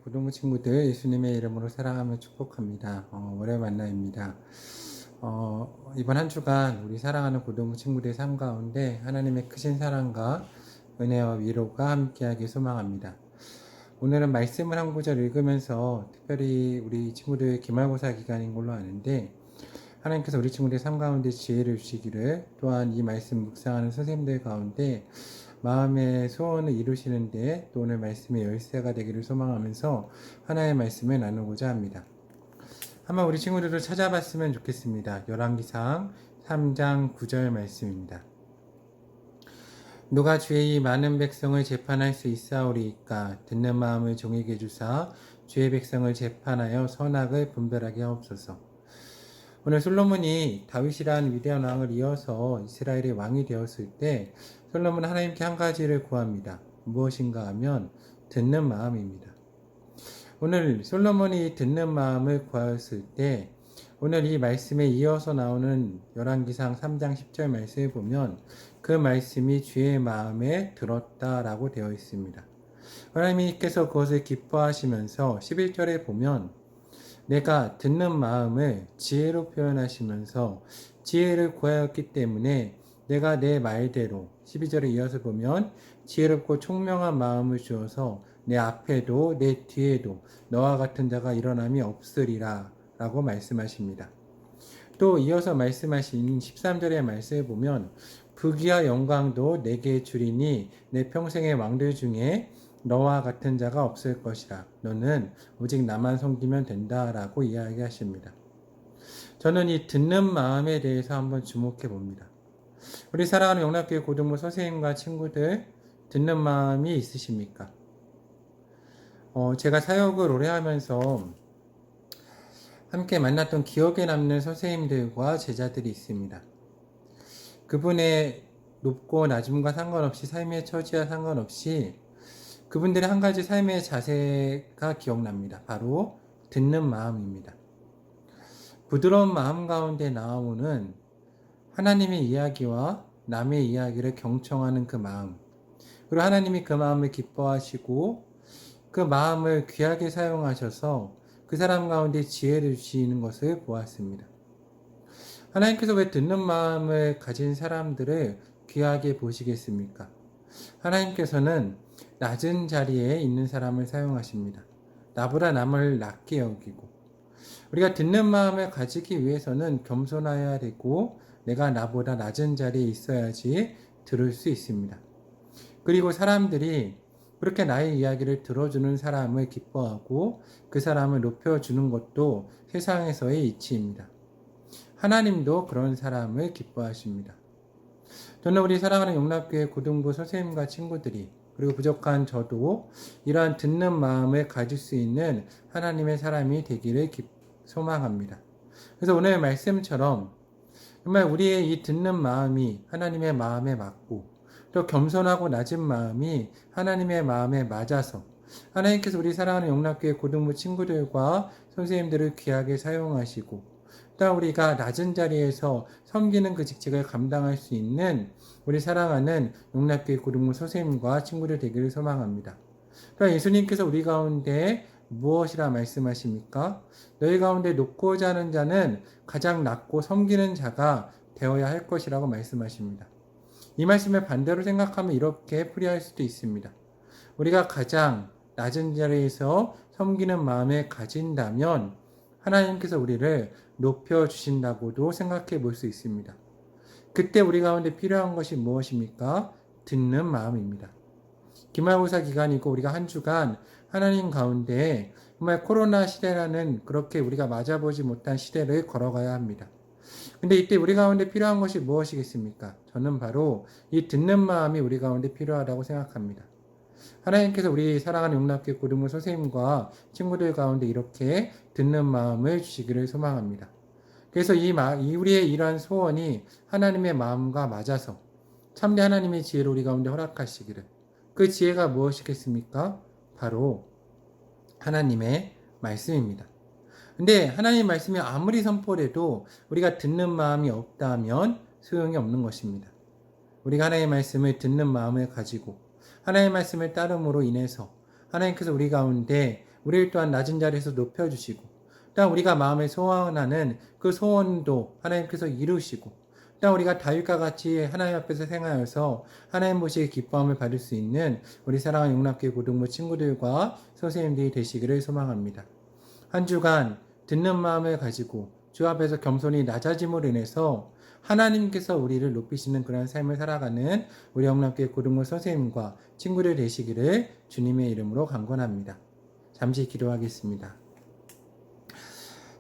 고등부 친구들 예수님의 이름으로 사랑하며 축복합니다. 월요일 만나입니다. 이번 한 주간 우리 사랑하는 고등부 친구들의 삶 가운데 하나님의 크신 사랑과 은혜와 위로가 함께하길 소망합니다. 오늘은 말씀을 한 구절 읽으면서 특별히 우리 친구들의 기말고사 기간인 걸로 아는데 하나님께서 우리 친구들의 삶 가운데 지혜를 주시기를, 또한 이 말씀 묵상하는 선생님들 가운데 마음의 소원을 이루시는데 또 오늘 말씀의 열쇠가 되기를 소망하면서 하나의 말씀을 나누고자 합니다. 한번 우리 친구들도 찾아봤으면 좋겠습니다. 열왕기상 3장 9절 말씀입니다. 누가 주의 이 많은 백성을 재판할 수 있사오리이까? 듣는 마음을 종에게 주사 주의 백성을 재판하여 선악을 분별하게 하옵소서. 오늘 솔로몬이 다윗이라는 위대한 왕을 이어서 이스라엘의 왕이 되었을 때 솔로몬은 하나님께 한 가지를 구합니다. 무엇인가 하면 듣는 마음입니다. 오늘 솔로몬이 듣는 마음을 구하였을 때 오늘 이 말씀에 이어서 나오는 열왕기상 3장 10절 말씀을 보면 그 말씀이 주의 마음에 들었다라고 되어 있습니다. 하나님께서 그것을 기뻐하시면서 11절에 보면 내가 듣는 마음을 지혜로 표현하시면서 지혜를 구하였기 때문에 내가 내 말대로 12절에 이어서 보면 지혜롭고 총명한 마음을 주어서 내 앞에도 내 뒤에도 너와 같은 자가 일어남이 없으리라 라고 말씀하십니다. 또 이어서 말씀하신 13절의 말씀을 보면 부귀와 영광도 내게 주리니 내 평생의 왕들 중에 너와 같은 자가 없을 것이라. 너는 오직 나만 섬기면 된다 라고 이야기하십니다. 저는 이 듣는 마음에 대해서 한번 주목해 봅니다. 우리 사랑하는 영락교회 고등부 선생님과 친구들, 듣는 마음이 있으십니까? 제가 사역을 오래 하면서 함께 만났던 기억에 남는 선생님들과 제자들이 있습니다. 그분의 높고 낮음과 상관없이, 삶의 처지와 상관없이 그분들의 한 가지 삶의 자세가 기억납니다. 바로 듣는 마음입니다. 부드러운 마음 가운데 나오는 하나님의 이야기와 남의 이야기를 경청하는 그 마음, 그리고 하나님이 그 마음을 기뻐하시고 그 마음을 귀하게 사용하셔서 그 사람 가운데 지혜를 주시는 것을 보았습니다. 하나님께서 왜 듣는 마음을 가진 사람들을 귀하게 보시겠습니까? 하나님께서는 낮은 자리에 있는 사람을 사용하십니다. 나보다 남을 낮게 여기고, 우리가 듣는 마음을 가지기 위해서는 겸손해야 되고 내가 나보다 낮은 자리에 있어야지 들을 수 있습니다. 그리고 사람들이 그렇게 나의 이야기를 들어주는 사람을 기뻐하고 그 사람을 높여주는 것도 세상에서의 이치입니다. 하나님도 그런 사람을 기뻐하십니다. 저는 우리 사랑하는 영락교회 고등부 선생님과 친구들이, 그리고 부족한 저도 이러한 듣는 마음을 가질 수 있는 하나님의 사람이 되기를 소망합니다. 그래서 오늘 말씀처럼 정말 우리의 이 듣는 마음이 하나님의 마음에 맞고 또 겸손하고 낮은 마음이 하나님의 마음에 맞아서 하나님께서 우리 사랑하는 영락교회 고등부 친구들과 선생님들을 귀하게 사용하시고 또 우리가 낮은 자리에서 섬기는 그 직책을 감당할 수 있는 우리 사랑하는 영락교회 고등부 선생님과 친구들 되기를 소망합니다. 또 예수님께서 우리 가운데 무엇이라 말씀하십니까? 너희 가운데 높고자 하는 자는 가장 낮고 섬기는 자가 되어야 할 것이라고 말씀하십니다. 이 말씀을 반대로 생각하면 이렇게 풀이할 수도 있습니다. 우리가 가장 낮은 자리에서 섬기는 마음을 가진다면 하나님께서 우리를 높여주신다고도 생각해 볼 수 있습니다. 그때 우리 가운데 필요한 것이 무엇입니까? 듣는 마음입니다. 기말고사 기간이고 우리가 한 주간 하나님 가운데 정말 코로나 시대라는 그렇게 우리가 맞아보지 못한 시대를 걸어가야 합니다. 근데 이때 우리 가운데 필요한 것이 무엇이겠습니까? 저는 바로 이 듣는 마음이 우리 가운데 필요하다고 생각합니다. 하나님께서 우리 사랑하는 영락교회 고등부 선생님과 친구들 가운데 이렇게 듣는 마음을 주시기를 소망합니다. 그래서 우리의 이러한 소원이 하나님의 마음과 맞아서 참된 하나님의 지혜를 우리 가운데 허락하시기를. 그 지혜가 무엇이겠습니까? 바로 하나님의 말씀입니다. 근데 하나님의 말씀이 아무리 선포돼도 우리가 듣는 마음이 없다면 소용이 없는 것입니다. 우리가 하나님의 말씀을 듣는 마음을 가지고 하나님의 말씀을 따름으로 인해서 하나님께서 우리 가운데 우리를 또한 낮은 자리에서 높여주시고 또한 우리가 마음에 소원하는 그 소원도 하나님께서 이루시고 또한 우리가 다윗과 같이 하나님 앞에서 생하여서 하나님 보시기에 기뻐함을 받을 수 있는 우리 사랑하는 용납교회 고등부 친구들과 선생님들이 되시기를 소망합니다. 한 주간 듣는 마음을 가지고 주 앞에서 겸손히 낮아짐으로 인해서 하나님께서 우리를 높이시는 그런 삶을 살아가는 우리 영남교회 고등부 선생님과 친구들 되시기를 주님의 이름으로 간구합니다. 잠시 기도하겠습니다.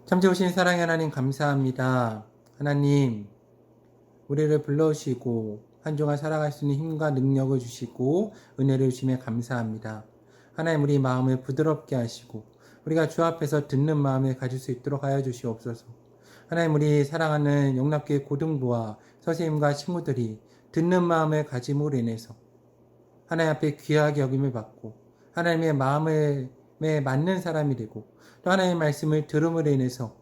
참좋으신 사랑의 하나님 감사합니다. 하나님 우리를 불러오시고 한 주간 살아갈 수 있는 힘과 능력을 주시고 은혜를 주심에 감사합니다. 하나님 우리 마음을 부드럽게 하시고 우리가 주 앞에서 듣는 마음을 가질 수 있도록 하여 주시옵소서. 하나님 우리 사랑하는 영납교회 고등부와 선생님과 친구들이 듣는 마음을 가짐으로 인해서 하나님 앞에 귀하게 여김을 받고 하나님의 마음에 맞는 사람이 되고 또 하나님의 말씀을 들음으로 인해서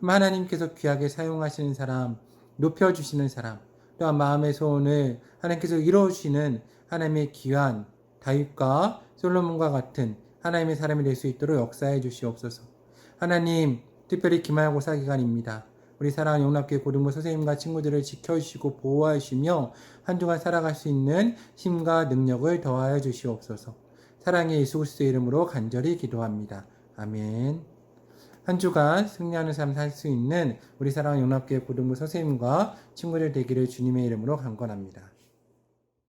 하나님께서 귀하게 사용하시는 사람, 높여주시는 사람, 또한 마음의 소원을 하나님께서 이루어주시는 하나님의 귀한 다윗과 솔로몬과 같은 하나님의 사람이 될 수 있도록 역사해 주시옵소서. 하나님 특별히 기말고사 기간입니다. 우리 사랑하는 용납교회 고등부 선생님과 친구들을 지켜주시고 보호하시며 한 주간 살아갈 수 있는 힘과 능력을 더하여 주시옵소서. 사랑의 예수 그리스도의 이름으로 간절히 기도합니다. 아멘. 한 주간 승리하는 삶 살 수 있는 우리 사랑하는 용납교회 고등부 선생님과 친구들 되기를 주님의 이름으로 간구합니다.